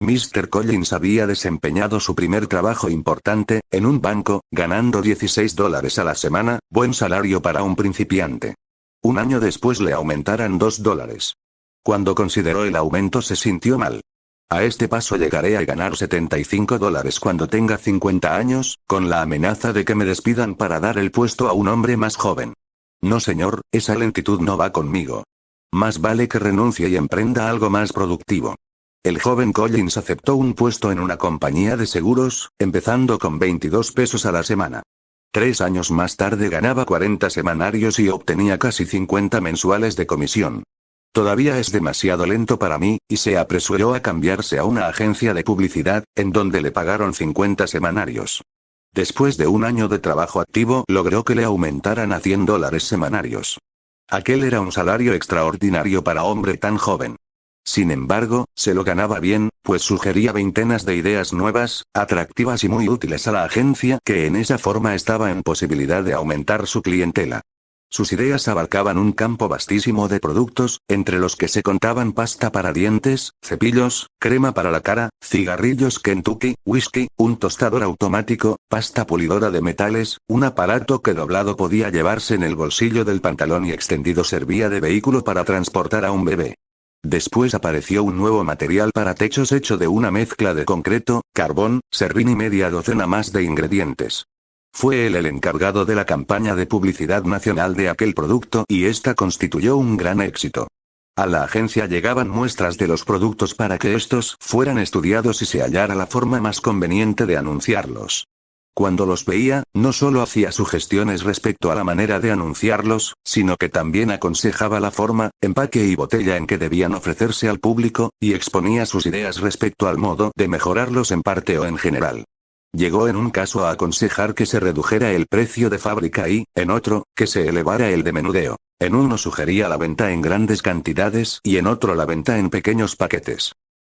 Mr. Collins había desempeñado su primer trabajo importante, en un banco, ganando $16 a la semana, buen salario para un principiante. Un año después le aumentaran $2. Cuando consideró el aumento se sintió mal. A este paso llegaré a ganar $75 cuando tenga 50 años, con la amenaza de que me despidan para dar el puesto a un hombre más joven. No señor, esa lentitud no va conmigo. Más vale que renuncie y emprenda algo más productivo. El joven Collins aceptó un puesto en una compañía de seguros, empezando con 22 pesos a la semana. 3 años más tarde ganaba 40 semanarios y obtenía casi 50 mensuales de comisión. Todavía es demasiado lento para mí, y se apresuró a cambiarse a una agencia de publicidad, en donde le pagaron 50 semanarios. Después de un año de trabajo activo, logró que le aumentaran a $100 semanarios. Aquel era un salario extraordinario para hombre tan joven. Sin embargo, se lo ganaba bien, pues sugería veintenas de ideas nuevas, atractivas y muy útiles a la agencia, que en esa forma estaba en posibilidad de aumentar su clientela. Sus ideas abarcaban un campo vastísimo de productos, entre los que se contaban pasta para dientes, cepillos, crema para la cara, cigarrillos Kentucky, whisky, un tostador automático, pasta pulidora de metales, un aparato que doblado podía llevarse en el bolsillo del pantalón y extendido servía de vehículo para transportar a un bebé. Después apareció un nuevo material para techos hecho de una mezcla de concreto, carbón, serrín y media docena más de ingredientes. Fue él el encargado de la campaña de publicidad nacional de aquel producto y esta constituyó un gran éxito. A la agencia llegaban muestras de los productos para que estos fueran estudiados y se hallara la forma más conveniente de anunciarlos. Cuando los veía, no solo hacía sugestiones respecto a la manera de anunciarlos, sino que también aconsejaba la forma, empaque y botella en que debían ofrecerse al público, y exponía sus ideas respecto al modo de mejorarlos en parte o en general. Llegó en un caso a aconsejar que se redujera el precio de fábrica y, en otro, que se elevara el de menudeo. En uno sugería la venta en grandes cantidades y en otro la venta en pequeños paquetes.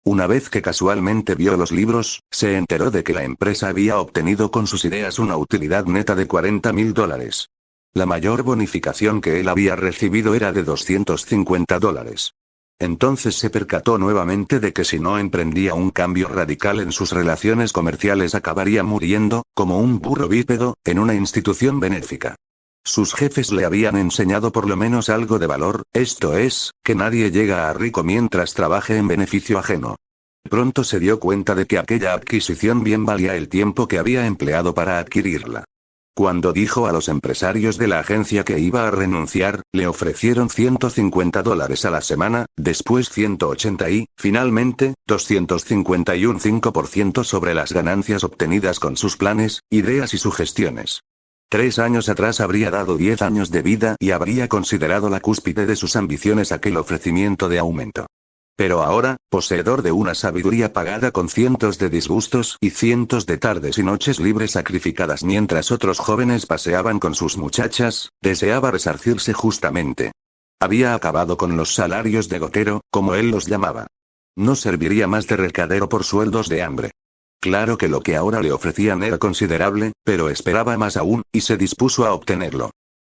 Una vez que casualmente vio los libros, se enteró de que la empresa había obtenido con sus ideas una utilidad neta de $40.000. La mayor bonificación que él había recibido era de $250. Entonces se percató nuevamente de que si no emprendía un cambio radical en sus relaciones comerciales acabaría muriendo, como un burro bípedo, en una institución benéfica. Sus jefes le habían enseñado por lo menos algo de valor, esto es, que nadie llega a rico mientras trabaje en beneficio ajeno. Pronto se dio cuenta de que aquella adquisición bien valía el tiempo que había empleado para adquirirla. Cuando dijo a los empresarios de la agencia que iba a renunciar, le ofrecieron $150 a la semana, después 180 y, finalmente, 250 y un 5% sobre las ganancias obtenidas con sus planes, ideas y sugestiones. 3 años atrás habría dado 10 años de vida y habría considerado la cúspide de sus ambiciones aquel ofrecimiento de aumento. Pero ahora, poseedor de una sabiduría pagada con cientos de disgustos y cientos de tardes y noches libres sacrificadas mientras otros jóvenes paseaban con sus muchachas, deseaba resarcirse justamente. Había acabado con los salarios de gotero, como él los llamaba. No serviría más de recadero por sueldos de hambre. Claro que lo que ahora le ofrecían era considerable, pero esperaba más aún, y se dispuso a obtenerlo.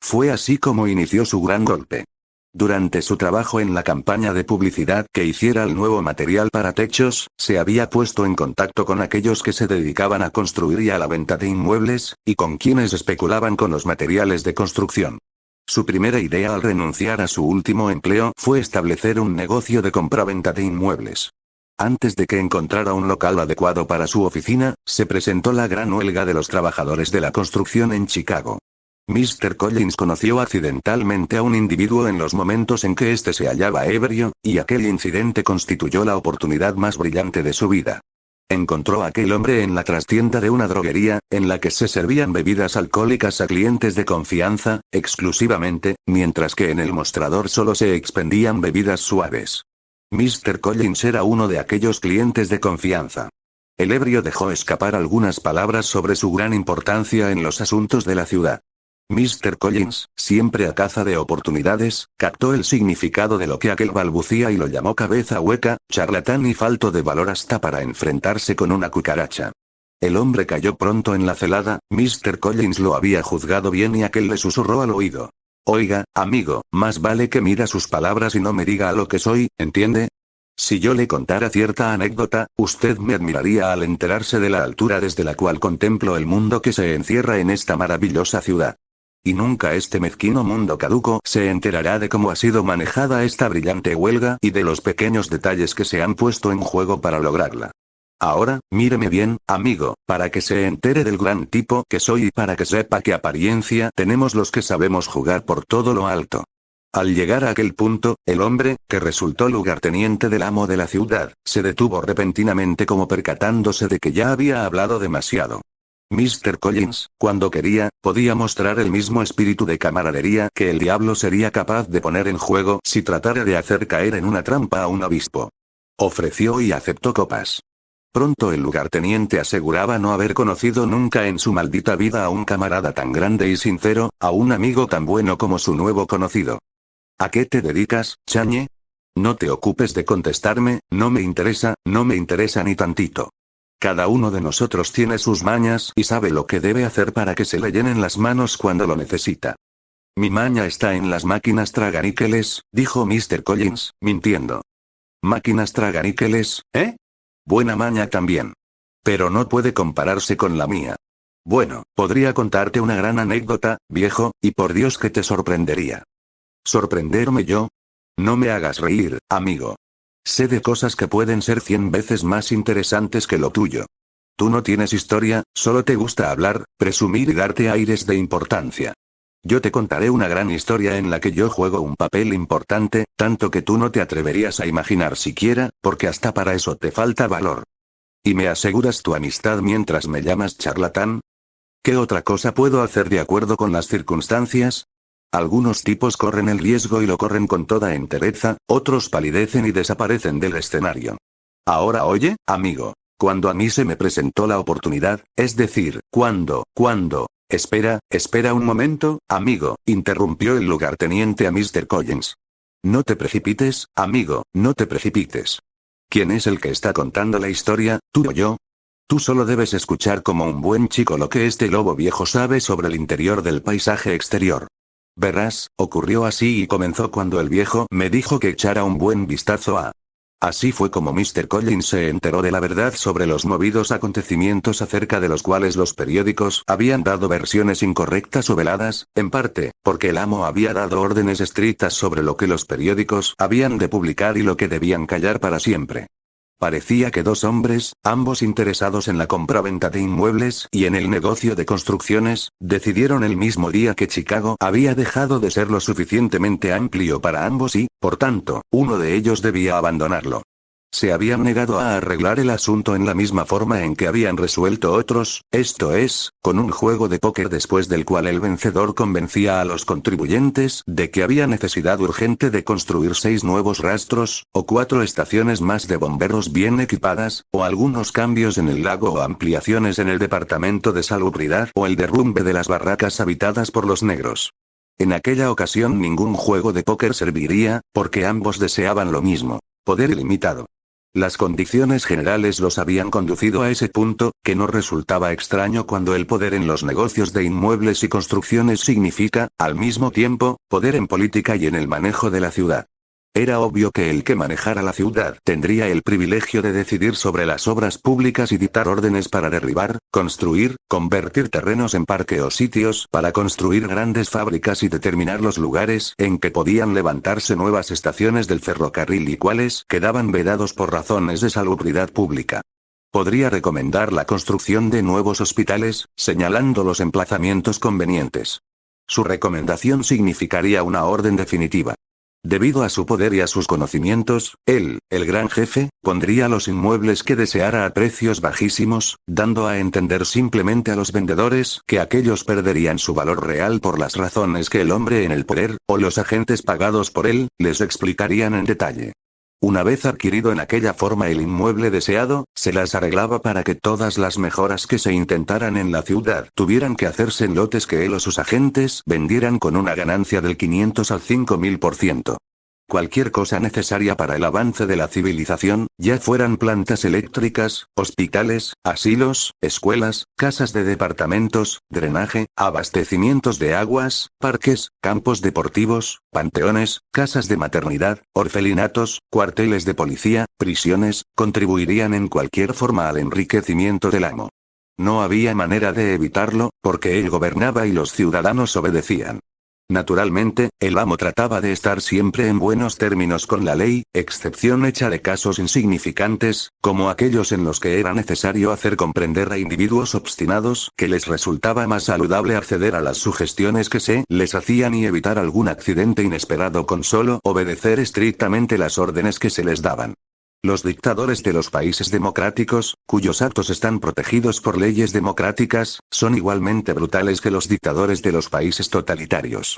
Fue así como inició su gran golpe. Durante su trabajo en la campaña de publicidad que hiciera el nuevo material para techos, se había puesto en contacto con aquellos que se dedicaban a construir y a la venta de inmuebles, y con quienes especulaban con los materiales de construcción. Su primera idea al renunciar a su último empleo fue establecer un negocio de compra-venta de inmuebles. Antes de que encontrara un local adecuado para su oficina, se presentó la gran huelga de los trabajadores de la construcción en Chicago. Mr. Collins conoció accidentalmente a un individuo en los momentos en que éste se hallaba ebrio, y aquel incidente constituyó la oportunidad más brillante de su vida. Encontró a aquel hombre en la trastienda de una droguería, en la que se servían bebidas alcohólicas a clientes de confianza, exclusivamente, mientras que en el mostrador solo se expendían bebidas suaves. Mr. Collins era uno de aquellos clientes de confianza. El ebrio dejó escapar algunas palabras sobre su gran importancia en los asuntos de la ciudad. Mr. Collins, siempre a caza de oportunidades, captó el significado de lo que aquel balbucía y lo llamó cabeza hueca, charlatán y falto de valor hasta para enfrentarse con una cucaracha. El hombre cayó pronto en la celada, Mr. Collins lo había juzgado bien y aquel le susurró al oído. Oiga, amigo, más vale que mida sus palabras y no me diga a lo que soy, ¿entiende? Si yo le contara cierta anécdota, usted me admiraría al enterarse de la altura desde la cual contemplo el mundo que se encierra en esta maravillosa ciudad. Y nunca este mezquino mundo caduco se enterará de cómo ha sido manejada esta brillante huelga y de los pequeños detalles que se han puesto en juego para lograrla. Ahora, míreme bien, amigo, para que se entere del gran tipo que soy y para que sepa qué apariencia tenemos los que sabemos jugar por todo lo alto. Al llegar a aquel punto, el hombre, que resultó lugarteniente del amo de la ciudad, se detuvo repentinamente como percatándose de que ya había hablado demasiado. Mr. Collins, cuando quería, podía mostrar el mismo espíritu de camaradería que el diablo sería capaz de poner en juego si tratara de hacer caer en una trampa a un obispo. Ofreció y aceptó copas. Pronto el lugarteniente aseguraba no haber conocido nunca en su maldita vida a un camarada tan grande y sincero, a un amigo tan bueno como su nuevo conocido. ¿A qué te dedicas, Chañe? No te ocupes de contestarme, no me interesa ni tantito. Cada uno de nosotros tiene sus mañas y sabe lo que debe hacer para que se le llenen las manos cuando lo necesita. Mi maña está en las máquinas traganíqueles, dijo Mr. Collins, mintiendo. ¿Máquinas traganíqueles, eh? Buena maña también. Pero no puede compararse con la mía. Bueno, podría contarte una gran anécdota, viejo, y por Dios que te sorprendería. ¿Sorprenderme yo? No me hagas reír, amigo. Sé de cosas que pueden ser 100 veces más interesantes que lo tuyo. Tú no tienes historia, solo te gusta hablar, presumir y darte aires de importancia. Yo te contaré una gran historia en la que yo juego un papel importante, tanto que tú no te atreverías a imaginar siquiera, porque hasta para eso te falta valor. ¿Y me aseguras tu amistad mientras me llamas charlatán? ¿Qué otra cosa puedo hacer de acuerdo con las circunstancias? Algunos tipos corren el riesgo y lo corren con toda entereza, otros palidecen y desaparecen del escenario. Ahora oye, amigo, cuando a mí se me presentó la oportunidad, es decir, cuando. Espera un momento, amigo, interrumpió el lugarteniente a Mr. Collins. No te precipites, amigo, no te precipites. ¿Quién es el que está contando la historia, tú o yo? Tú solo debes escuchar como un buen chico lo que este lobo viejo sabe sobre el interior del paisaje exterior. Verás, ocurrió así y comenzó cuando el viejo me dijo que echara un buen vistazo a... Así fue como Mr. Collins se enteró de la verdad sobre los movidos acontecimientos acerca de los cuales los periódicos habían dado versiones incorrectas o veladas, en parte, porque el amo había dado órdenes estrictas sobre lo que los periódicos habían de publicar y lo que debían callar para siempre. Parecía que dos hombres, ambos interesados en la compraventa de inmuebles y en el negocio de construcciones, decidieron el mismo día que Chicago había dejado de ser lo suficientemente amplio para ambos y, por tanto, uno de ellos debía abandonarlo. Se habían negado a arreglar el asunto en la misma forma en que habían resuelto otros, esto es, con un juego de póker después del cual el vencedor convencía a los contribuyentes de que había necesidad urgente de construir 6 nuevos rastros, o 4 estaciones más de bomberos bien equipadas, o algunos cambios en el lago o ampliaciones en el departamento de salubridad o el derrumbe de las barracas habitadas por los negros. En aquella ocasión ningún juego de póker serviría, porque ambos deseaban lo mismo: poder ilimitado. Las condiciones generales los habían conducido a ese punto, que no resultaba extraño cuando el poder en los negocios de inmuebles y construcciones significa, al mismo tiempo, poder en política y en el manejo de la ciudad. Era obvio que el que manejara la ciudad tendría el privilegio de decidir sobre las obras públicas y dictar órdenes para derribar, construir, convertir terrenos en parque o sitios para construir grandes fábricas y determinar los lugares en que podían levantarse nuevas estaciones del ferrocarril y cuáles quedaban vedados por razones de salubridad pública. Podría recomendar la construcción de nuevos hospitales, señalando los emplazamientos convenientes. Su recomendación significaría una orden definitiva. Debido a su poder y a sus conocimientos, él, el gran jefe, pondría los inmuebles que deseara a precios bajísimos, dando a entender simplemente a los vendedores que aquellos perderían su valor real por las razones que el hombre en el poder, o los agentes pagados por él, les explicarían en detalle. Una vez adquirido en aquella forma el inmueble deseado, se las arreglaba para que todas las mejoras que se intentaran en la ciudad tuvieran que hacerse en lotes que él o sus agentes vendieran con una ganancia del 500 al 5000%. Cualquier cosa necesaria para el avance de la civilización, ya fueran plantas eléctricas, hospitales, asilos, escuelas, casas de departamentos, drenaje, abastecimientos de aguas, parques, campos deportivos, panteones, casas de maternidad, orfelinatos, cuarteles de policía, prisiones, contribuirían en cualquier forma al enriquecimiento del amo. No había manera de evitarlo, porque él gobernaba y los ciudadanos obedecían. Naturalmente, el amo trataba de estar siempre en buenos términos con la ley, excepción hecha de casos insignificantes, como aquellos en los que era necesario hacer comprender a individuos obstinados que les resultaba más saludable acceder a las sugestiones que se les hacían y evitar algún accidente inesperado con solo obedecer estrictamente las órdenes que se les daban. Los dictadores de los países democráticos, cuyos actos están protegidos por leyes democráticas, son igualmente brutales que los dictadores de los países totalitarios.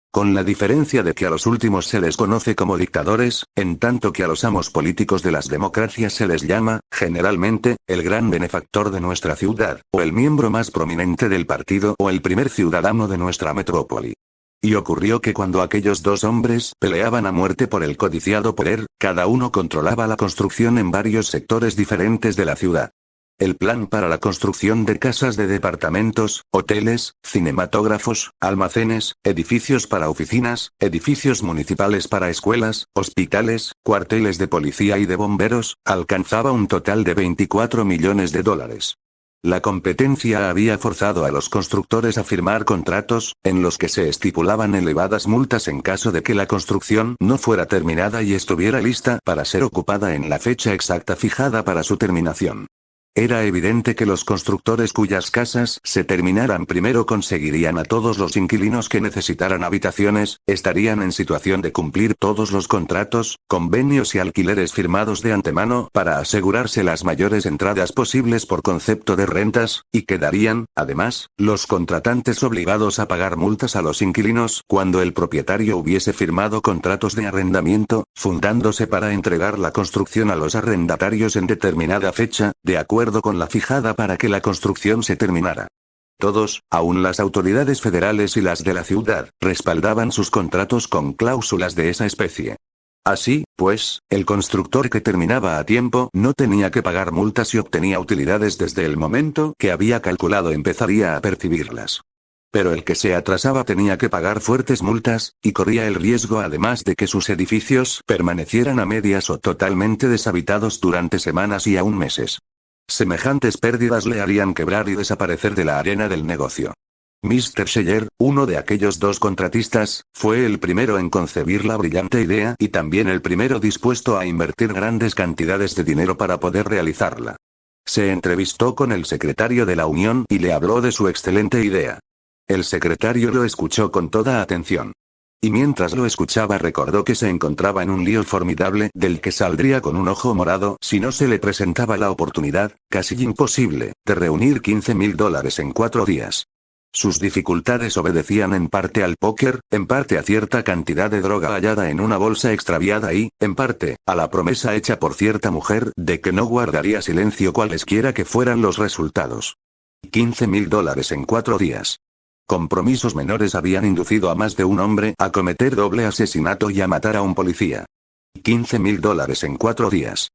Con la diferencia de que a los últimos se les conoce como dictadores, en tanto que a los amos políticos de las democracias se les llama, generalmente, el gran benefactor de nuestra ciudad, o el miembro más prominente del partido o el primer ciudadano de nuestra metrópoli. Y ocurrió que cuando aquellos dos hombres peleaban a muerte por el codiciado poder, cada uno controlaba la construcción en varios sectores diferentes de la ciudad. El plan para la construcción de casas de departamentos, hoteles, cinematógrafos, almacenes, edificios para oficinas, edificios municipales para escuelas, hospitales, cuarteles de policía y de bomberos, alcanzaba un total de 24 millones de dólares. La competencia había forzado a los constructores a firmar contratos, en los que se estipulaban elevadas multas en caso de que la construcción no fuera terminada y estuviera lista para ser ocupada en la fecha exacta fijada para su terminación. Era evidente que los constructores cuyas casas se terminaran primero conseguirían a todos los inquilinos que necesitaran habitaciones, estarían en situación de cumplir todos los contratos, convenios y alquileres firmados de antemano para asegurarse las mayores entradas posibles por concepto de rentas, y quedarían, además, los contratantes obligados a pagar multas a los inquilinos cuando el propietario hubiese firmado contratos de arrendamiento, fundándose para entregar la construcción a los arrendatarios en determinada fecha, de acuerdo con la fijada para que la construcción se terminara. Todos, aun las autoridades federales y las de la ciudad, respaldaban sus contratos con cláusulas de esa especie. Así, pues, el constructor que terminaba a tiempo no tenía que pagar multas y obtenía utilidades desde el momento que había calculado empezaría a percibirlas. Pero el que se atrasaba tenía que pagar fuertes multas, y corría el riesgo además de que sus edificios permanecieran a medias o totalmente deshabitados durante semanas y aún meses. Semejantes pérdidas le harían quebrar y desaparecer de la arena del negocio. Mr. Scheller, uno de aquellos dos contratistas, fue el primero en concebir la brillante idea y también el primero dispuesto a invertir grandes cantidades de dinero para poder realizarla. Se entrevistó con el secretario de la Unión y le habló de su excelente idea. El secretario lo escuchó con toda atención. Y mientras lo escuchaba recordó que se encontraba en un lío formidable del que saldría con un ojo morado si no se le presentaba la oportunidad, casi imposible, de reunir $15,000 en 4 días. Sus dificultades obedecían en parte al póker, en parte a cierta cantidad de droga hallada en una bolsa extraviada y, en parte, a la promesa hecha por cierta mujer de que no guardaría silencio cualesquiera que fueran los resultados. $15,000 en 4 días. Compromisos menores habían inducido a más de un hombre a cometer doble asesinato y a matar a un policía. $15,000 en 4 días.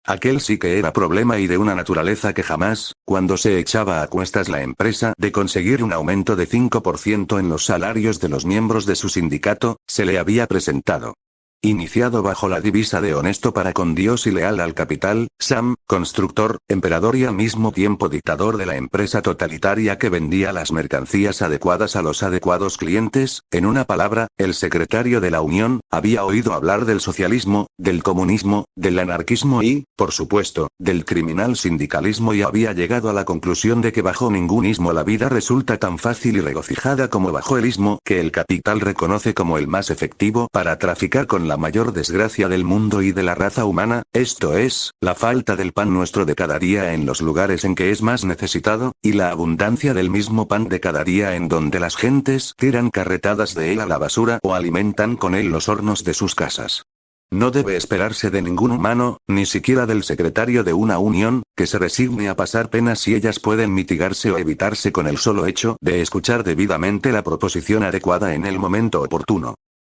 Aquel sí que era problema y de una naturaleza que jamás, cuando se echaba a cuestas la empresa de conseguir un aumento de 5% en los salarios de los miembros de su sindicato, se le había presentado. Iniciado bajo la divisa de honesto para con Dios y leal al capital, Sam, constructor, emperador y al mismo tiempo dictador de la empresa totalitaria que vendía las mercancías adecuadas a los adecuados clientes, en una palabra, el secretario de la Unión, había oído hablar del socialismo, del comunismo, del anarquismo y, por supuesto, del criminal sindicalismo y había llegado a la conclusión de que bajo ningún ismo la vida resulta tan fácil y regocijada como bajo el ismo que el capital reconoce como el más efectivo para traficar con la mayor desgracia del mundo y de la raza humana, esto es, la falta del pan nuestro de cada día en los lugares en que es más necesitado, y la abundancia del mismo pan de cada día en donde las gentes tiran carretadas de él a la basura o alimentan con él los hornos de sus casas. No debe esperarse de ningún humano, ni siquiera del secretario de una unión, que se resigne a pasar penas si ellas pueden mitigarse o evitarse con el solo hecho de escuchar debidamente la proposición adecuada en el momento oportuno.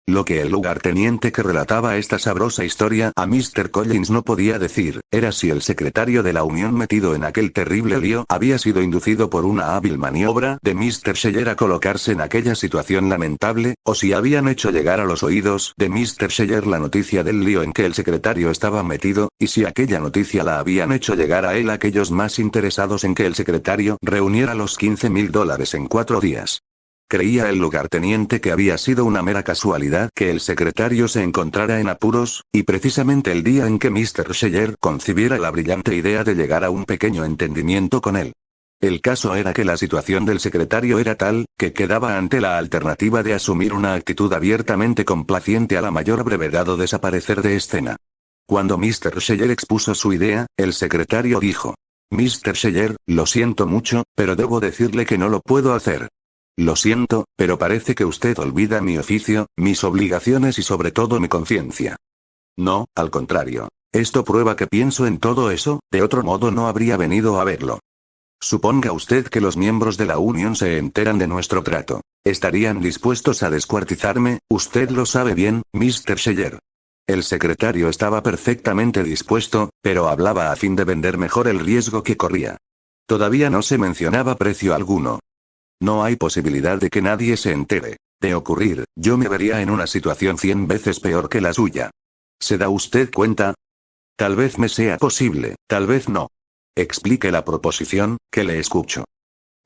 Lo que el lugarteniente que relataba esta sabrosa historia a Mr. Collins no podía decir, era si el secretario de la Unión metido en aquel terrible lío había sido inducido por una hábil maniobra de Mr. Sheller a colocarse en aquella situación lamentable, o si habían hecho llegar a los oídos de Mr. Sheller la noticia del lío en que el secretario estaba metido, y si aquella noticia la habían hecho llegar a él aquellos más interesados en que el secretario reuniera los $15,000 en 4 días. Creía el lugarteniente que había sido una mera casualidad que el secretario se encontrara en apuros, y precisamente el día en que Mr. Sheller concibiera la brillante idea de llegar a un pequeño entendimiento con él. El caso era que la situación del secretario era tal, que quedaba ante la alternativa de asumir una actitud abiertamente complaciente a la mayor brevedad o desaparecer de escena. Cuando Mr. Sheller expuso su idea, el secretario dijo: Mr. Sheller, lo siento mucho, pero debo decirle que no lo puedo hacer. Lo siento, pero parece que usted olvida mi oficio, mis obligaciones y sobre todo mi conciencia. No, al contrario. Esto prueba que pienso en todo eso, de otro modo no habría venido a verlo. Suponga usted que los miembros de la Unión se enteran de nuestro trato. ¿Estarían dispuestos a descuartizarme? Usted lo sabe bien, Mr. Sheller. El secretario estaba perfectamente dispuesto, pero hablaba a fin de vender mejor el riesgo que corría. Todavía no se mencionaba precio alguno. No hay posibilidad de que nadie se entere. De ocurrir, yo me vería en una situación 100 veces peor que la suya. ¿Se da usted cuenta? Tal vez me sea posible, tal vez no. Explique la proposición, que le escucho.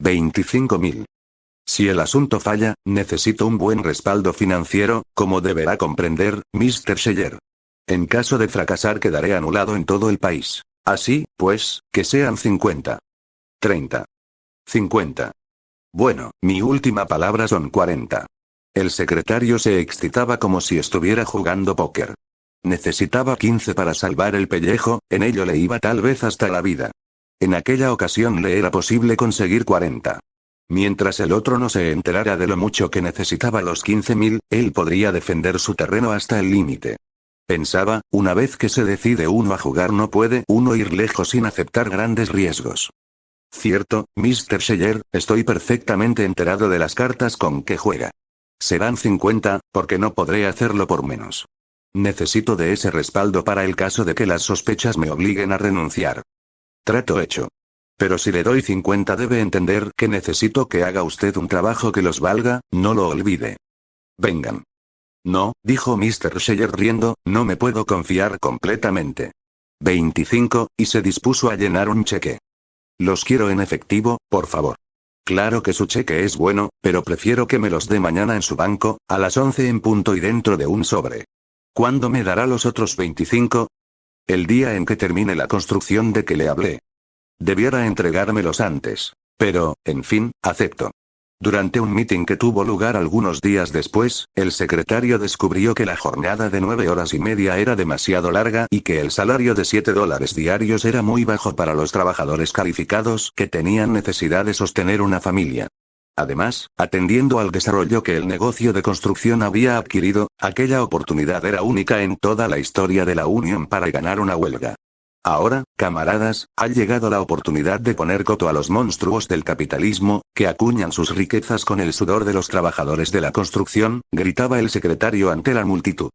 25.000. Si el asunto falla, necesito un buen respaldo financiero, como deberá comprender, Mr. Sheller. En caso de fracasar quedaré anulado en todo el país. Así, pues, que sean 50. 30. 50. Bueno, mi última palabra son 40. El secretario se excitaba como si estuviera jugando póker. Necesitaba 15 para salvar el pellejo, en ello le iba tal vez hasta la vida. En aquella ocasión le era posible conseguir 40. Mientras el otro no se enterara de lo mucho que necesitaba los 15.000, él podría defender su terreno hasta el límite. Pensaba, una vez que se decide uno a jugar no puede uno ir lejos sin aceptar grandes riesgos. Cierto, Mr. Sheller, estoy perfectamente enterado de las cartas con que juega. Serán 50, porque no podré hacerlo por menos. Necesito de ese respaldo para el caso de que las sospechas me obliguen a renunciar. Trato hecho. Pero si le doy 50 debe entender que necesito que haga usted un trabajo que los valga, no lo olvide. Vengan. No, dijo Mr. Sheller riendo, no me puedo confiar completamente. 25, y se dispuso a llenar un cheque. Los quiero en efectivo, por favor. Claro que su cheque es bueno, pero prefiero que me los dé mañana en su banco, a las 11 en punto y dentro de un sobre. ¿Cuándo me dará los otros 25? El día en que termine la construcción de que le hablé. Debiera entregármelos antes. Pero, en fin, acepto. Durante un meeting que tuvo lugar algunos días después, el secretario descubrió que la jornada de 9 horas y media era demasiado larga y que el salario de $7 diarios era muy bajo para los trabajadores calificados que tenían necesidad de sostener una familia. Además, atendiendo al desarrollo que el negocio de construcción había adquirido, aquella oportunidad era única en toda la historia de la Unión para ganar una huelga. Ahora, camaradas, ha llegado la oportunidad de poner coto a los monstruos del capitalismo, que acuñan sus riquezas con el sudor de los trabajadores de la construcción, gritaba el secretario ante la multitud.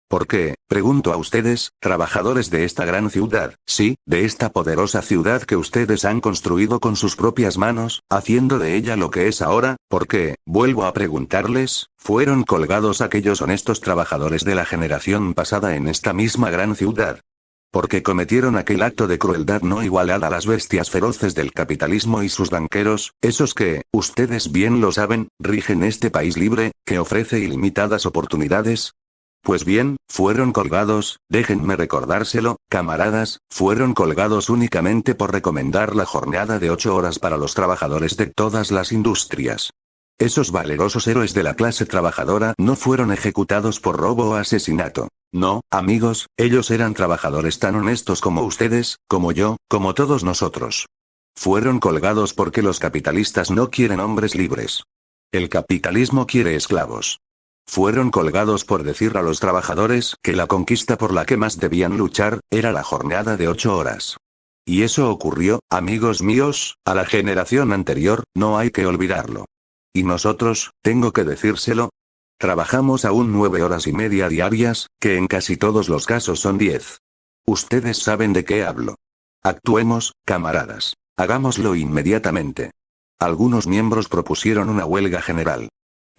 ¿Por qué? Pregunto a ustedes, trabajadores de esta gran ciudad, sí, de esta poderosa ciudad que ustedes han construido con sus propias manos, haciendo de ella lo que es ahora, ¿por qué? Vuelvo a preguntarles, ¿fueron colgados aquellos honestos trabajadores de la generación pasada en esta misma gran ciudad? Porque cometieron aquel acto de crueldad no igualada a las bestias feroces del capitalismo y sus banqueros, esos que, ustedes bien lo saben, rigen este país libre, que ofrece ilimitadas oportunidades. Pues bien, fueron colgados, déjenme recordárselo, camaradas, fueron colgados únicamente por recomendar la jornada de 8 horas para los trabajadores de todas las industrias. Esos valerosos héroes de la clase trabajadora no fueron ejecutados por robo o asesinato. No, amigos, ellos eran trabajadores tan honestos como ustedes, como yo, como todos nosotros. Fueron colgados porque los capitalistas no quieren hombres libres. El capitalismo quiere esclavos. Fueron colgados por decir a los trabajadores que la conquista por la que más debían luchar, era la jornada de 8 horas. Y eso ocurrió, amigos míos, a la generación anterior, no hay que olvidarlo. ¿Y nosotros, tengo que decírselo? Trabajamos aún 9 horas y media diarias, que en casi todos los casos son 10. Ustedes saben de qué hablo. Actuemos, camaradas. Hagámoslo inmediatamente. Algunos miembros propusieron una huelga general.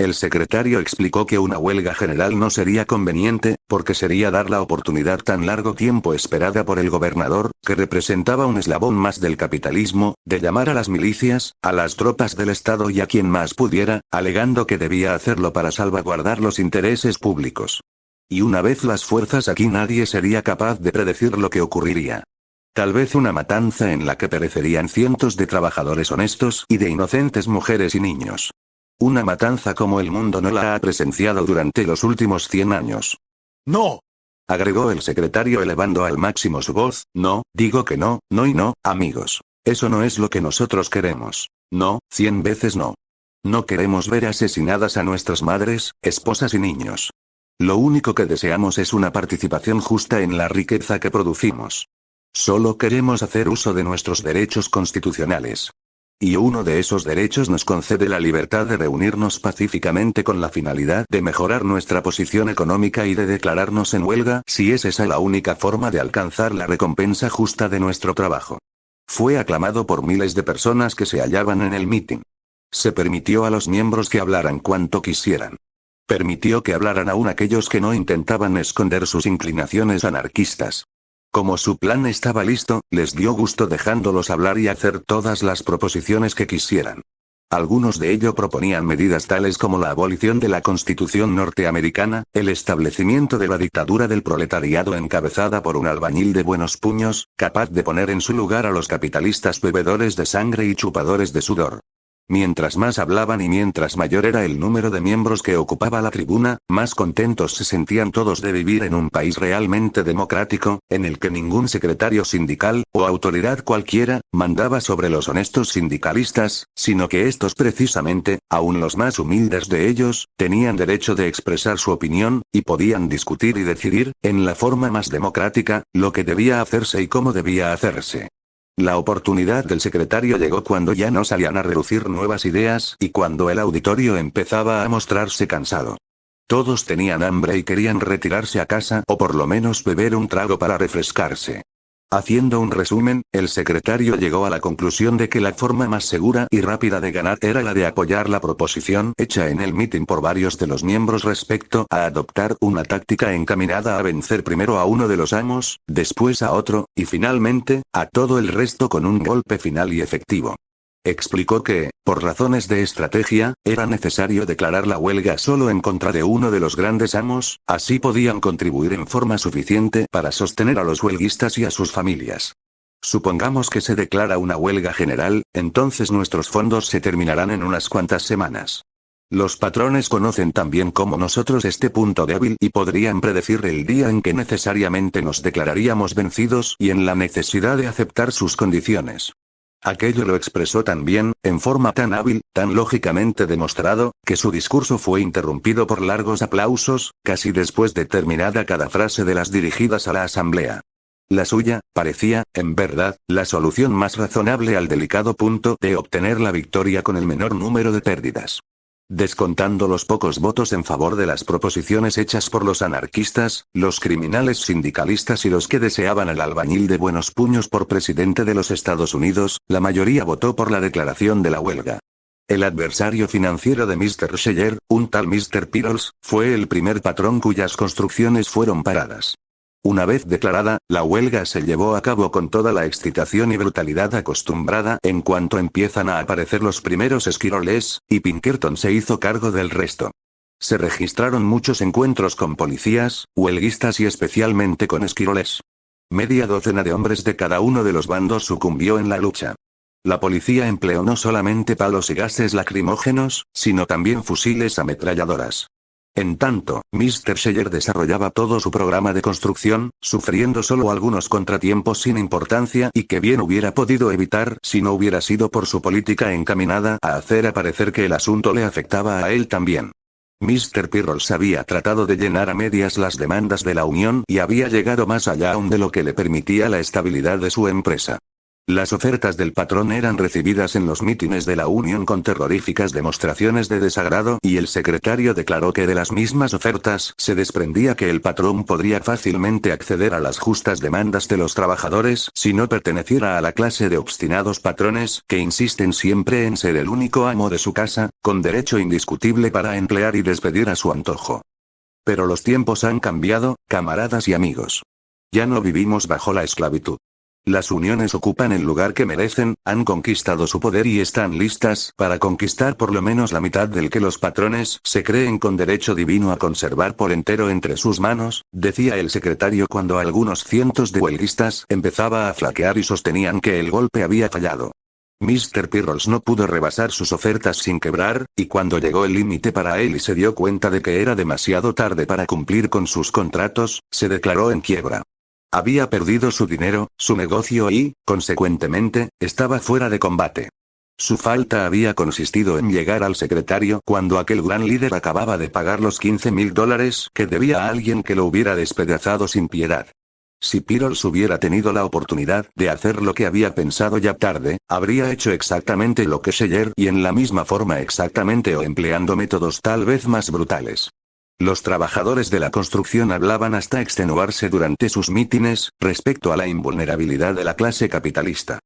El secretario explicó que una huelga general no sería conveniente, porque sería dar la oportunidad tan largo tiempo esperada por el gobernador, que representaba un eslabón más del capitalismo, de llamar a las milicias, a las tropas del Estado y a quien más pudiera, alegando que debía hacerlo para salvaguardar los intereses públicos. Y una vez las fuerzas aquí nadie sería capaz de predecir lo que ocurriría. Tal vez una matanza en la que perecerían cientos de trabajadores honestos y de inocentes mujeres y niños. Una matanza como el mundo no la ha presenciado durante los últimos 100 años. ¡No! Agregó el secretario elevando al máximo su voz. No, digo que no, no y no, amigos. Eso no es lo que nosotros queremos. No, 100 veces no. No queremos ver asesinadas a nuestras madres, esposas y niños. Lo único que deseamos es una participación justa en la riqueza que producimos. Solo queremos hacer uso de nuestros derechos constitucionales. Y uno de esos derechos nos concede la libertad de reunirnos pacíficamente con la finalidad de mejorar nuestra posición económica y de declararnos en huelga si es esa la única forma de alcanzar la recompensa justa de nuestro trabajo. Fue aclamado por miles de personas que se hallaban en el mitin. Se permitió a los miembros que hablaran cuanto quisieran. Permitió que hablaran aún aquellos que no intentaban esconder sus inclinaciones anarquistas. Como su plan estaba listo, les dio gusto dejándolos hablar y hacer todas las proposiciones que quisieran. Algunos de ellos proponían medidas tales como la abolición de la Constitución norteamericana, el establecimiento de la dictadura del proletariado encabezada por un albañil de buenos puños, capaz de poner en su lugar a los capitalistas bebedores de sangre y chupadores de sudor. Mientras más hablaban y mientras mayor era el número de miembros que ocupaba la tribuna, más contentos se sentían todos de vivir en un país realmente democrático, en el que ningún secretario sindical, o autoridad cualquiera, mandaba sobre los honestos sindicalistas, sino que estos precisamente, aun los más humildes de ellos, tenían derecho de expresar su opinión, y podían discutir y decidir, en la forma más democrática, lo que debía hacerse y cómo debía hacerse. La oportunidad del secretario llegó cuando ya no salían a relucir nuevas ideas y cuando el auditorio empezaba a mostrarse cansado. Todos tenían hambre y querían retirarse a casa o por lo menos beber un trago para refrescarse. Haciendo un resumen, el secretario llegó a la conclusión de que la forma más segura y rápida de ganar era la de apoyar la proposición hecha en el mitin por varios de los miembros respecto a adoptar una táctica encaminada a vencer primero a uno de los amos, después a otro, y finalmente, a todo el resto con un golpe final y efectivo. Explicó que, por razones de estrategia, era necesario declarar la huelga solo en contra de uno de los grandes amos, así podían contribuir en forma suficiente para sostener a los huelguistas y a sus familias. Supongamos que se declara una huelga general, entonces nuestros fondos se terminarán en unas cuantas semanas. Los patrones conocen tan bien como nosotros este punto débil y podrían predecir el día en que necesariamente nos declararíamos vencidos y en la necesidad de aceptar sus condiciones. Aquello lo expresó tan bien, en forma tan hábil, tan lógicamente demostrado, que su discurso fue interrumpido por largos aplausos, casi después de terminada cada frase de las dirigidas a la asamblea. La suya, parecía, en verdad, la solución más razonable al delicado punto de obtener la victoria con el menor número de pérdidas. Descontando los pocos votos en favor de las proposiciones hechas por los anarquistas, los criminales sindicalistas y los que deseaban al albañil de buenos puños por presidente de los Estados Unidos, la mayoría votó por la declaración de la huelga. El adversario financiero de Mr. Scheller, un tal Mr. Pirols, fue el primer patrón cuyas construcciones fueron paradas. Una vez declarada, la huelga se llevó a cabo con toda la excitación y brutalidad acostumbrada en cuanto empiezan a aparecer los primeros esquiroles, y Pinkerton se hizo cargo del resto. Se registraron muchos encuentros con policías, huelguistas y especialmente con esquiroles. Media docena de hombres de cada uno de los bandos sucumbió en la lucha. La policía empleó no solamente palos y gases lacrimógenos, sino también fusiles ametralladoras. En tanto, Mr. Scheller desarrollaba todo su programa de construcción, sufriendo solo algunos contratiempos sin importancia y que bien hubiera podido evitar si no hubiera sido por su política encaminada a hacer aparecer que el asunto le afectaba a él también. Mr. Pirols había tratado de llenar a medias las demandas de la Unión y había llegado más allá aún de lo que le permitía la estabilidad de su empresa. Las ofertas del patrón eran recibidas en los mítines de la Unión con terroríficas demostraciones de desagrado y el secretario declaró que de las mismas ofertas se desprendía que el patrón podría fácilmente acceder a las justas demandas de los trabajadores si no perteneciera a la clase de obstinados patrones que insisten siempre en ser el único amo de su casa, con derecho indiscutible para emplear y despedir a su antojo. Pero los tiempos han cambiado, camaradas y amigos. Ya no vivimos bajo la esclavitud. Las uniones ocupan el lugar que merecen, han conquistado su poder y están listas para conquistar por lo menos la mitad del que los patrones se creen con derecho divino a conservar por entero entre sus manos, decía el secretario cuando algunos cientos de huelguistas empezaba a flaquear y sostenían que el golpe había fallado. Mr. Pirrolls no pudo rebasar sus ofertas sin quebrar, y cuando llegó el límite para él y se dio cuenta de que era demasiado tarde para cumplir con sus contratos, se declaró en quiebra. Había perdido su dinero, su negocio y, consecuentemente, estaba fuera de combate. Su falta había consistido en llegar al secretario cuando aquel gran líder acababa de pagar los $15,000 que debía a alguien que lo hubiera despedazado sin piedad. Si Pirrolls hubiera tenido la oportunidad de hacer lo que había pensado ya tarde, habría hecho exactamente lo que Scheller y en la misma forma exactamente o empleando métodos tal vez más brutales. Los trabajadores de la construcción hablaban hasta extenuarse durante sus mítines, respecto a la invulnerabilidad de la clase capitalista.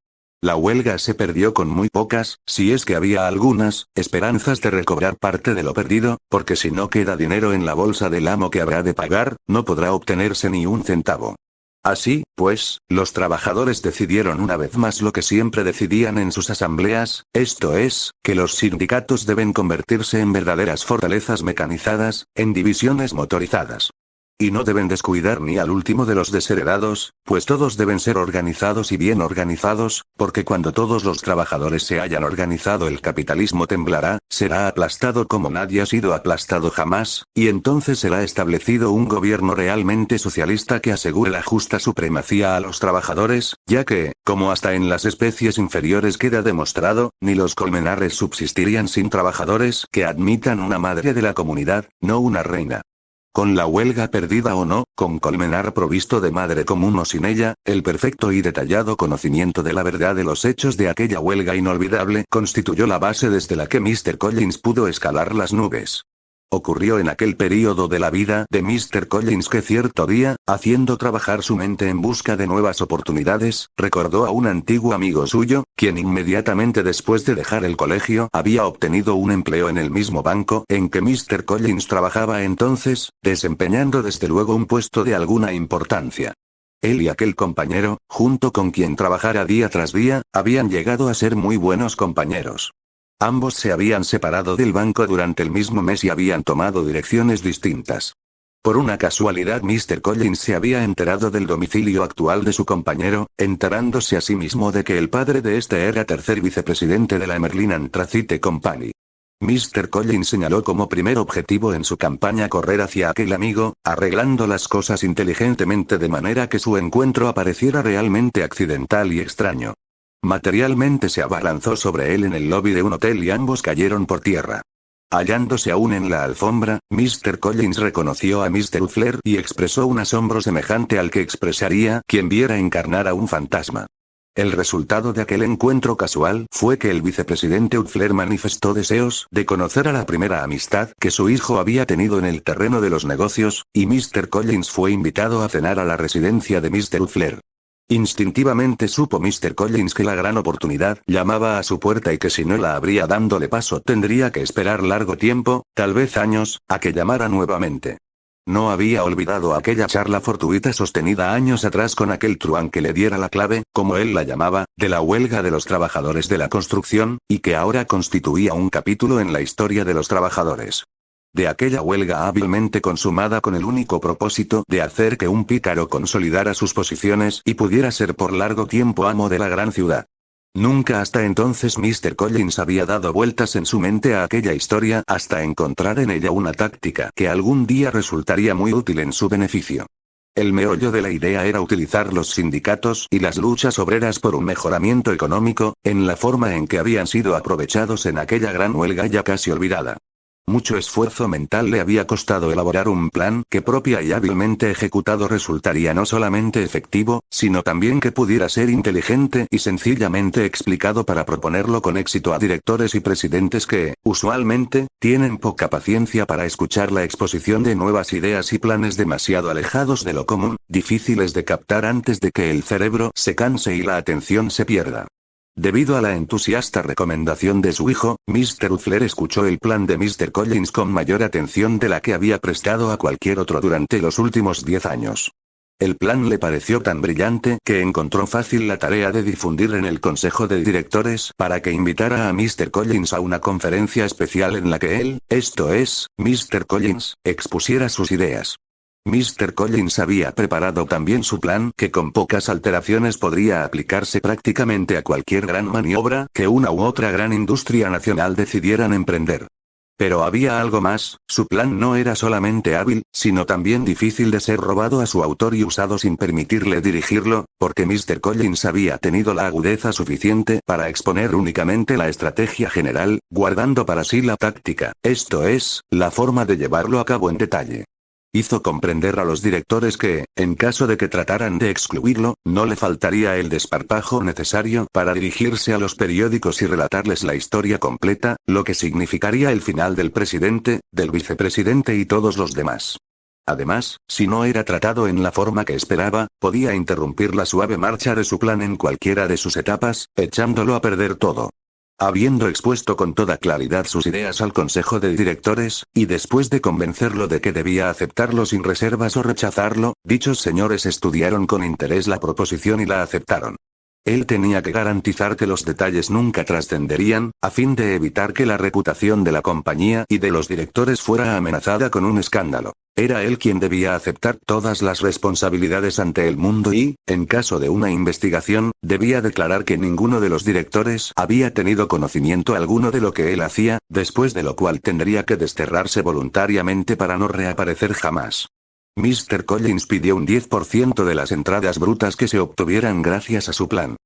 La huelga se perdió con muy pocas, si es que había algunas, esperanzas de recobrar parte de lo perdido, porque si no queda dinero en la bolsa del amo que habrá de pagar, no podrá obtenerse ni un centavo. Así, pues, los trabajadores decidieron una vez más lo que siempre decidían en sus asambleas, esto es, que los sindicatos deben convertirse en verdaderas fortalezas mecanizadas, en divisiones motorizadas. Y no deben descuidar ni al último de los desheredados, pues todos deben ser organizados y bien organizados, porque cuando todos los trabajadores se hayan organizado el capitalismo temblará, será aplastado como nadie ha sido aplastado jamás, y entonces será establecido un gobierno realmente socialista que asegure la justa supremacía a los trabajadores, ya que, como hasta en las especies inferiores queda demostrado, ni los colmenares subsistirían sin trabajadores que admitan una madre de la comunidad, no una reina. Con la huelga perdida o no, con Colmenar provisto de madre común o sin ella, el perfecto y detallado conocimiento de la verdad de los hechos de aquella huelga inolvidable constituyó la base desde la que Mr. Collins pudo escalar las nubes. Ocurrió en aquel período de la vida de Mr. Collins que cierto día, haciendo trabajar su mente en busca de nuevas oportunidades, recordó a un antiguo amigo suyo, quien inmediatamente después de dejar el colegio había obtenido un empleo en el mismo banco en que Mr. Collins trabajaba entonces, desempeñando desde luego un puesto de alguna importancia. Él y aquel compañero, junto con quien trabajara día tras día, habían llegado a ser muy buenos compañeros. Ambos se habían separado del banco durante el mismo mes y habían tomado direcciones distintas. Por una casualidad Mr. Collins se había enterado del domicilio actual de su compañero, enterándose a sí mismo de que el padre de este era tercer vicepresidente de la Emerlin Anthracyte Company. Mr. Collins señaló como primer objetivo en su campaña correr hacia aquel amigo, arreglando las cosas inteligentemente de manera que su encuentro apareciera realmente accidental y extraño. Materialmente se abalanzó sobre él en el lobby de un hotel y ambos cayeron por tierra. Hallándose aún en la alfombra, Mr. Collins reconoció a Mr. Uffler y expresó un asombro semejante al que expresaría quien viera encarnar a un fantasma. El resultado de aquel encuentro casual fue que el vicepresidente Uffler manifestó deseos de conocer a la primera amistad que su hijo había tenido en el terreno de los negocios, y Mr. Collins fue invitado a cenar a la residencia de Mr. Uffler. Instintivamente supo Mr. Collins que la gran oportunidad llamaba a su puerta y que si no la abría dándole paso tendría que esperar largo tiempo, tal vez años, a que llamara nuevamente. No había olvidado aquella charla fortuita sostenida años atrás con aquel truán que le diera la clave, como él la llamaba, de la huelga de los trabajadores de la construcción, y que ahora constituía un capítulo en la historia de los trabajadores. De aquella huelga hábilmente consumada con el único propósito de hacer que un pícaro consolidara sus posiciones y pudiera ser por largo tiempo amo de la gran ciudad. Nunca hasta entonces Mr. Collins había dado vueltas en su mente a aquella historia hasta encontrar en ella una táctica que algún día resultaría muy útil en su beneficio. El meollo de la idea era utilizar los sindicatos y las luchas obreras por un mejoramiento económico, en la forma en que habían sido aprovechados en aquella gran huelga ya casi olvidada. Mucho esfuerzo mental le había costado elaborar un plan que propia y hábilmente ejecutado resultaría no solamente efectivo, sino también que pudiera ser inteligente y sencillamente explicado para proponerlo con éxito a directores y presidentes que, usualmente, tienen poca paciencia para escuchar la exposición de nuevas ideas y planes demasiado alejados de lo común, difíciles de captar antes de que el cerebro se canse y la atención se pierda. Debido a la entusiasta recomendación de su hijo, Mr. Uffler escuchó el plan de Mr. Collins con mayor atención de la que había prestado a cualquier otro durante los últimos 10 años. El plan le pareció tan brillante que encontró fácil la tarea de difundir en el Consejo de Directores para que invitara a Mr. Collins a una conferencia especial en la que él, esto es, Mr. Collins, expusiera sus ideas. Mr. Collins había preparado también su plan que con pocas alteraciones podría aplicarse prácticamente a cualquier gran maniobra que una u otra gran industria nacional decidieran emprender. Pero había algo más, su plan no era solamente hábil, sino también difícil de ser robado a su autor y usado sin permitirle dirigirlo, porque Mr. Collins había tenido la agudeza suficiente para exponer únicamente la estrategia general, guardando para sí la táctica, esto es, la forma de llevarlo a cabo en detalle. Hizo comprender a los directores que, en caso de que trataran de excluirlo, no le faltaría el desparpajo necesario para dirigirse a los periódicos y relatarles la historia completa, lo que significaría el final del presidente, del vicepresidente y todos los demás. Además, si no era tratado en la forma que esperaba, podía interrumpir la suave marcha de su plan en cualquiera de sus etapas, echándolo a perder todo. Habiendo expuesto con toda claridad sus ideas al Consejo de Directores, y después de convencerlo de que debía aceptarlo sin reservas o rechazarlo, dichos señores estudiaron con interés la proposición y la aceptaron. Él tenía que garantizar que los detalles nunca trascenderían, a fin de evitar que la reputación de la compañía y de los directores fuera amenazada con un escándalo. Era él quien debía aceptar todas las responsabilidades ante el mundo y, en caso de una investigación, debía declarar que ninguno de los directores había tenido conocimiento alguno de lo que él hacía, después de lo cual tendría que desterrarse voluntariamente para no reaparecer jamás. Mr. Collins pidió un 10% de las entradas brutas que se obtuvieran gracias a su plan.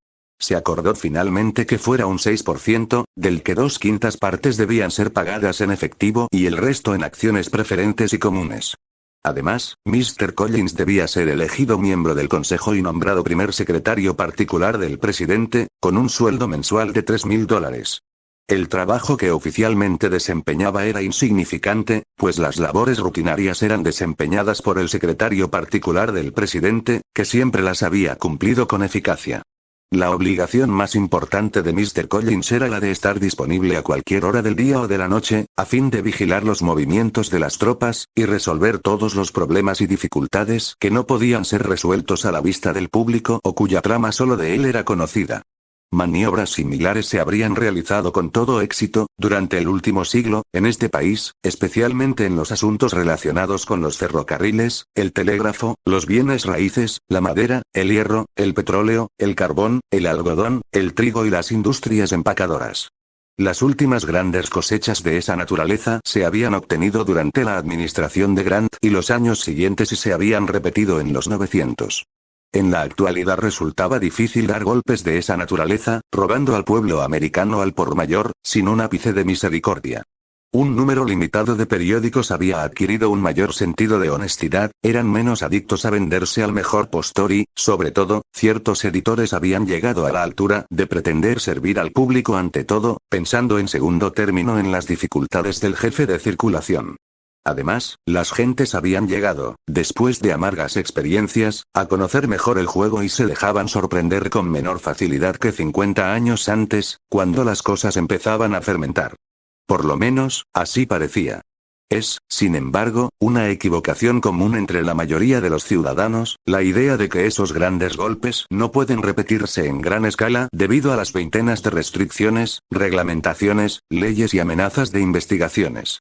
Se acordó finalmente que fuera un 6%, del que 2/5 partes debían ser pagadas en efectivo y el resto en acciones preferentes y comunes. Además, Mr. Collins debía ser elegido miembro del Consejo y nombrado primer secretario particular del presidente, con un sueldo mensual de $3,000. El trabajo que oficialmente desempeñaba era insignificante, pues las labores rutinarias eran desempeñadas por el secretario particular del presidente, que siempre las había cumplido con eficacia. La obligación más importante de Mr. Collins era la de estar disponible a cualquier hora del día o de la noche, a fin de vigilar los movimientos de las tropas, y resolver todos los problemas y dificultades que no podían ser resueltos a la vista del público o cuya trama solo de él era conocida. Maniobras similares se habrían realizado con todo éxito, durante el último siglo, en este país, especialmente en los asuntos relacionados con los ferrocarriles, el telégrafo, los bienes raíces, la madera, el hierro, el petróleo, el carbón, el algodón, el trigo y las industrias empacadoras. Las últimas grandes cosechas de esa naturaleza se habían obtenido durante la administración de Grant y los años siguientes y se habían repetido en los 900. En la actualidad resultaba difícil dar golpes de esa naturaleza, robando al pueblo americano al por mayor, sin un ápice de misericordia. Un número limitado de periódicos había adquirido un mayor sentido de honestidad, eran menos adictos a venderse al mejor postor y, sobre todo, ciertos editores habían llegado a la altura de pretender servir al público ante todo, pensando en segundo término en las dificultades del jefe de circulación. Además, las gentes habían llegado, después de amargas experiencias, a conocer mejor el juego y se dejaban sorprender con menor facilidad que 50 años antes, cuando las cosas empezaban a fermentar. Por lo menos, así parecía. Es, sin embargo, una equivocación común entre la mayoría de los ciudadanos, la idea de que esos grandes golpes no pueden repetirse en gran escala debido a las veintenas de restricciones, reglamentaciones, leyes y amenazas de investigaciones.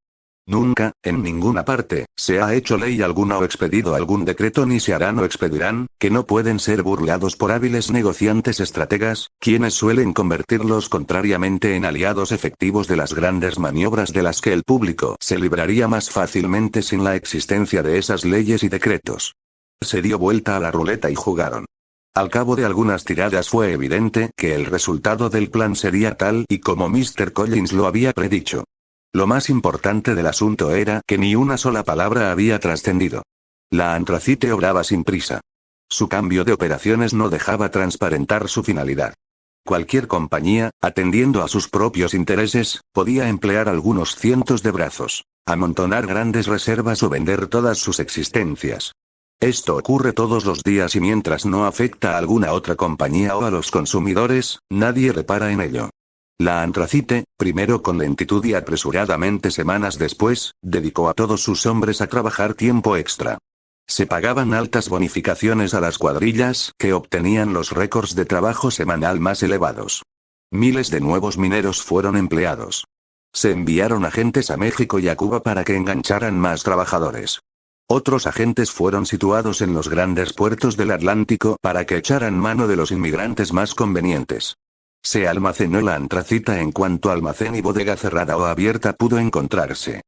Nunca, en ninguna parte, se ha hecho ley alguna o expedido algún decreto ni se harán o expedirán, que no pueden ser burlados por hábiles negociantes estrategas, quienes suelen convertirlos contrariamente en aliados efectivos de las grandes maniobras de las que el público se libraría más fácilmente sin la existencia de esas leyes y decretos. Se dio vuelta a la ruleta y jugaron. Al cabo de algunas tiradas fue evidente que el resultado del plan sería tal y como Mr. Collins lo había predicho. Lo más importante del asunto era que ni una sola palabra había trascendido. La Antracite obraba sin prisa. Su cambio de operaciones no dejaba transparentar su finalidad. Cualquier compañía, atendiendo a sus propios intereses, podía emplear algunos cientos de brazos, amontonar grandes reservas o vender todas sus existencias. Esto ocurre todos los días y mientras no afecta a alguna otra compañía o a los consumidores, nadie repara en ello. La Antracite, primero con lentitud y apresuradamente semanas después, dedicó a todos sus hombres a trabajar tiempo extra. Se pagaban altas bonificaciones a las cuadrillas que obtenían los récords de trabajo semanal más elevados. Miles de nuevos mineros fueron empleados. Se enviaron agentes a México y a Cuba para que engancharan más trabajadores. Otros agentes fueron situados en los grandes puertos del Atlántico para que echaran mano de los inmigrantes más convenientes. Se almacenó la antracita en cuanto almacén y bodega cerrada o abierta pudo encontrarse.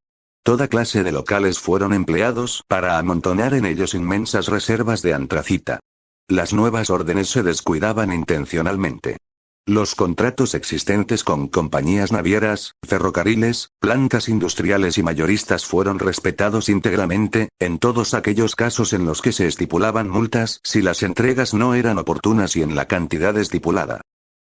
Toda clase de locales fueron empleados para amontonar en ellos inmensas reservas de antracita. Las nuevas órdenes se descuidaban intencionalmente. Los contratos existentes con compañías navieras, ferrocarriles, plantas industriales y mayoristas fueron respetados íntegramente, en todos aquellos casos en los que se estipulaban multas si las entregas no eran oportunas y en la cantidad estipulada.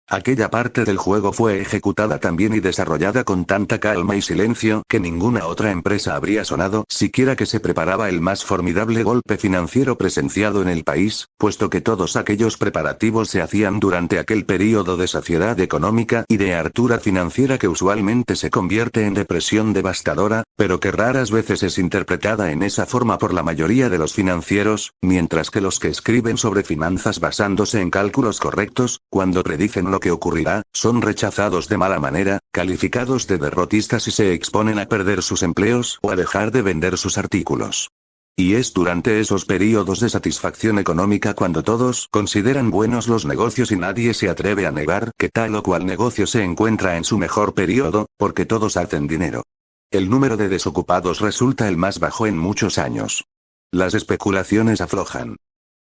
Aquella parte del juego fue ejecutada también y desarrollada con tanta calma y silencio que ninguna otra empresa habría sonado siquiera que se preparaba el más formidable golpe financiero presenciado en el país, puesto que todos aquellos preparativos se hacían durante aquel período de saciedad económica y de hartura financiera que usualmente se convierte en depresión devastadora, pero que raras veces es interpretada en esa forma por la mayoría de los financieros, mientras que los que escriben sobre finanzas basándose en cálculos correctos, cuando predicen lo que ocurrirá, son rechazados de mala manera, calificados de derrotistas y se exponen a perder sus empleos o a dejar de vender sus artículos. Y es durante esos períodos de satisfacción económica cuando todos consideran buenos los negocios y nadie se atreve a negar que tal o cual negocio se encuentra en su mejor período, porque todos hacen dinero. El número de desocupados resulta el más bajo en muchos años. Las especulaciones aflojan.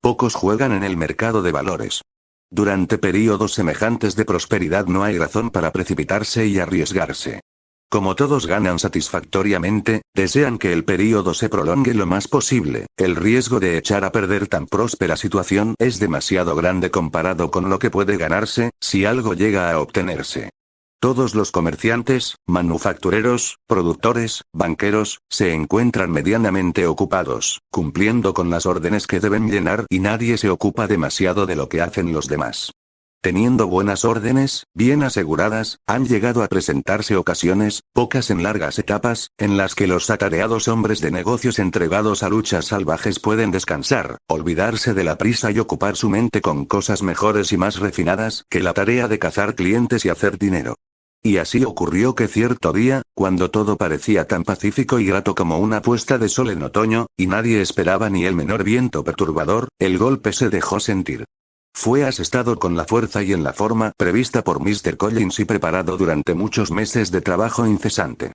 Pocos juegan en el mercado de valores. Durante períodos semejantes de prosperidad no hay razón para precipitarse y arriesgarse. Como todos ganan satisfactoriamente, desean que el período se prolongue lo más posible, el riesgo de echar a perder tan próspera situación es demasiado grande comparado con lo que puede ganarse, si algo llega a obtenerse. Todos los comerciantes, manufactureros, productores, banqueros, se encuentran medianamente ocupados, cumpliendo con las órdenes que deben llenar y nadie se ocupa demasiado de lo que hacen los demás. Teniendo buenas órdenes, bien aseguradas, han llegado a presentarse ocasiones, pocas en largas etapas, en las que los atareados hombres de negocios entregados a luchas salvajes pueden descansar, olvidarse de la prisa y ocupar su mente con cosas mejores y más refinadas que la tarea de cazar clientes y hacer dinero. Y así ocurrió que cierto día, cuando todo parecía tan pacífico y grato como una puesta de sol en otoño, y nadie esperaba ni el menor viento perturbador, el golpe se dejó sentir. Fue asestado con la fuerza y en la forma prevista por Mr. Collins y preparado durante muchos meses de trabajo incesante.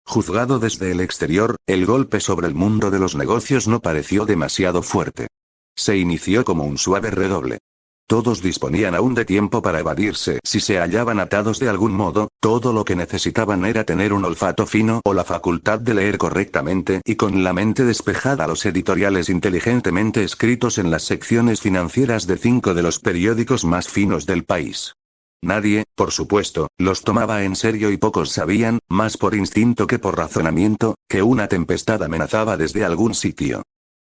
Juzgado desde el exterior, el golpe sobre el mundo de los negocios no pareció demasiado fuerte. Se inició como un suave redoble. Todos disponían aún de tiempo para evadirse si se hallaban atados de algún modo, todo lo que necesitaban era tener un olfato fino o la facultad de leer correctamente y con la mente despejada los editoriales inteligentemente escritos en las secciones financieras de 5 de los periódicos más finos del país. Nadie, por supuesto, los tomaba en serio y pocos sabían, más por instinto que por razonamiento, que una tempestad amenazaba desde algún sitio.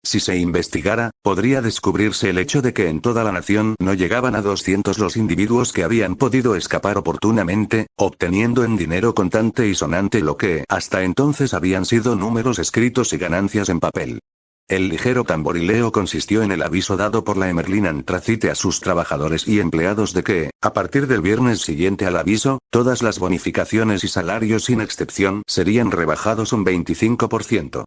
Si se investigara, podría descubrirse el hecho de que en toda la nación no llegaban a 200 los individuos que habían podido escapar oportunamente, obteniendo en dinero contante y sonante lo que hasta entonces habían sido números escritos y ganancias en papel. El ligero tamborileo consistió en el aviso dado por la Emerlin Antracite a sus trabajadores y empleados de que, a partir del viernes siguiente al aviso, todas las bonificaciones y salarios sin excepción serían rebajados un 25%.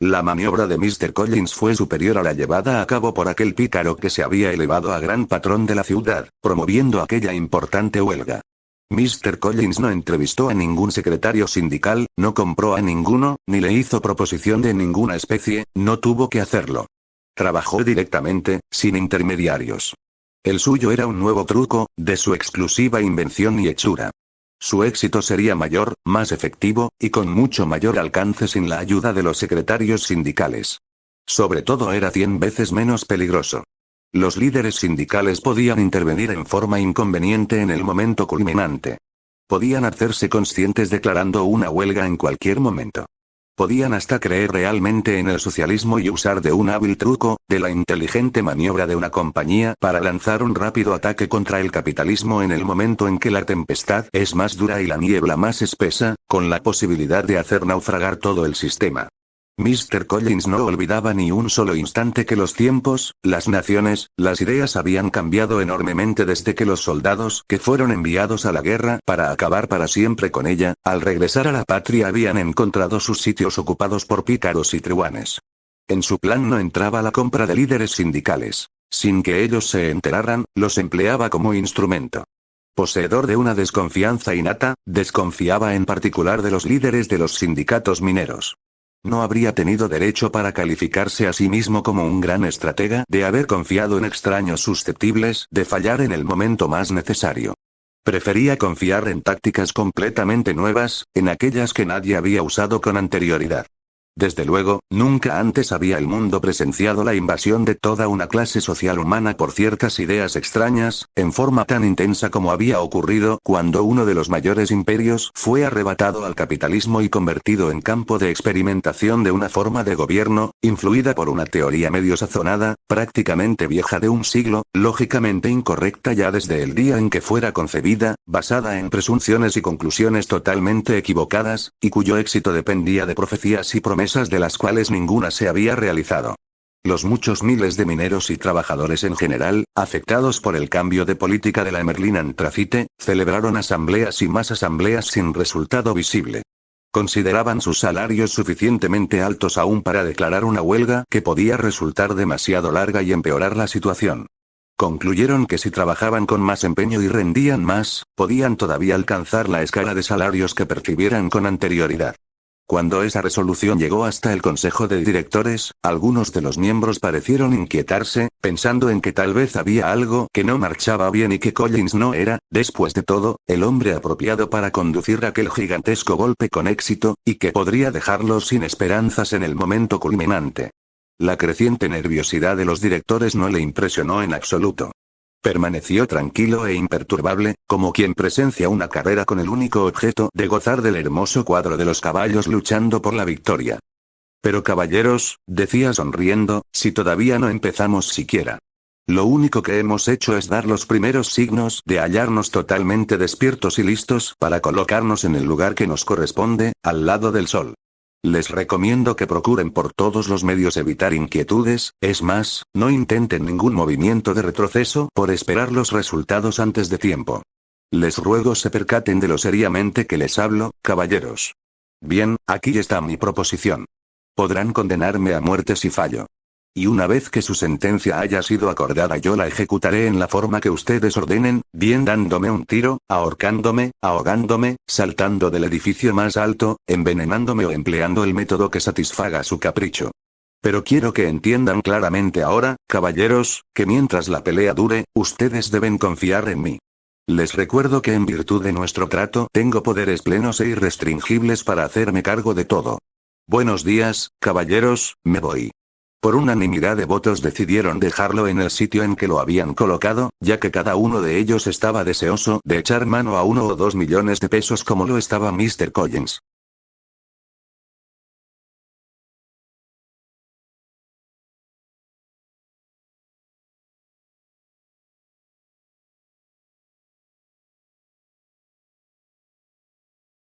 La maniobra de Mr. Collins fue superior a la llevada a cabo por aquel pícaro que se había elevado a gran patrón de la ciudad, promoviendo aquella importante huelga. Mr. Collins no entrevistó a ningún secretario sindical, no compró a ninguno, ni le hizo proposición de ninguna especie, no tuvo que hacerlo. Trabajó directamente, sin intermediarios. El suyo era un nuevo truco, de su exclusiva invención y hechura. Su éxito sería mayor, más efectivo, y con mucho mayor alcance sin la ayuda de los secretarios sindicales. Sobre todo era 100 veces menos peligroso. Los líderes sindicales podían intervenir en forma inconveniente en el momento culminante. Podían hacerse conscientes declarando una huelga en cualquier momento. Podían hasta creer realmente en el socialismo y usar de un hábil truco, de la inteligente maniobra de una compañía para lanzar un rápido ataque contra el capitalismo en el momento en que la tempestad es más dura y la niebla más espesa, con la posibilidad de hacer naufragar todo el sistema. Mr. Collins no olvidaba ni un solo instante que los tiempos, las naciones, las ideas habían cambiado enormemente desde que los soldados que fueron enviados a la guerra para acabar para siempre con ella, al regresar a la patria habían encontrado sus sitios ocupados por pícaros y truhanes. En su plan no entraba la compra de líderes sindicales. Sin que ellos se enteraran, los empleaba como instrumento. Poseedor de una desconfianza innata, desconfiaba en particular de los líderes de los sindicatos mineros. No habría tenido derecho para calificarse a sí mismo como un gran estratega de haber confiado en extraños susceptibles de fallar en el momento más necesario. Prefería confiar en tácticas completamente nuevas, en aquellas que nadie había usado con anterioridad. Desde luego, nunca antes había el mundo presenciado la invasión de toda una clase social humana por ciertas ideas extrañas, en forma tan intensa como había ocurrido cuando uno de los mayores imperios fue arrebatado al capitalismo y convertido en campo de experimentación de una forma de gobierno, influida por una teoría medio sazonada, prácticamente vieja de un siglo, lógicamente incorrecta ya desde el día en que fuera concebida, basada en presunciones y conclusiones totalmente equivocadas, y cuyo éxito dependía de profecías y promesas de las cuales ninguna se había realizado. Los muchos miles de mineros y trabajadores en general, afectados por el cambio de política de la Emerlin Antracite, celebraron asambleas y más asambleas sin resultado visible. Consideraban sus salarios suficientemente altos aún para declarar una huelga que podía resultar demasiado larga y empeorar la situación. Concluyeron que si trabajaban con más empeño y rendían más, podían todavía alcanzar la escala de salarios que percibieran con anterioridad. Cuando esa resolución llegó hasta el Consejo de Directores, algunos de los miembros parecieron inquietarse, pensando en que tal vez había algo que no marchaba bien y que Collins no era, después de todo, el hombre apropiado para conducir aquel gigantesco golpe con éxito, y que podría dejarlos sin esperanzas en el momento culminante. La creciente nerviosidad de los directores no le impresionó en absoluto. Permaneció tranquilo e imperturbable, como quien presencia una carrera con el único objeto de gozar del hermoso cuadro de los caballos luchando por la victoria. Pero caballeros, decía sonriendo, si todavía no empezamos siquiera. Lo único que hemos hecho es dar los primeros signos de hallarnos totalmente despiertos y listos para colocarnos en el lugar que nos corresponde, al lado del sol. Les recomiendo que procuren por todos los medios evitar inquietudes, es más, no intenten ningún movimiento de retroceso por esperar los resultados antes de tiempo. Les ruego se percaten de lo seriamente que les hablo, caballeros. Bien, aquí está mi proposición. Podrán condenarme a muerte si fallo. Y una vez que su sentencia haya sido acordada yo la ejecutaré en la forma que ustedes ordenen, bien dándome un tiro, ahorcándome, ahogándome, saltando del edificio más alto, envenenándome o empleando el método que satisfaga su capricho. Pero quiero que entiendan claramente ahora, caballeros, que mientras la pelea dure, ustedes deben confiar en mí. Les recuerdo que en virtud de nuestro trato tengo poderes plenos e irrestringibles para hacerme cargo de todo. Buenos días, caballeros, me voy. Por unanimidad de votos decidieron dejarlo en el sitio en que lo habían colocado, ya que cada uno de ellos estaba deseoso de echar mano a 1 o 2 millones de pesos como lo estaba Mr. Collins.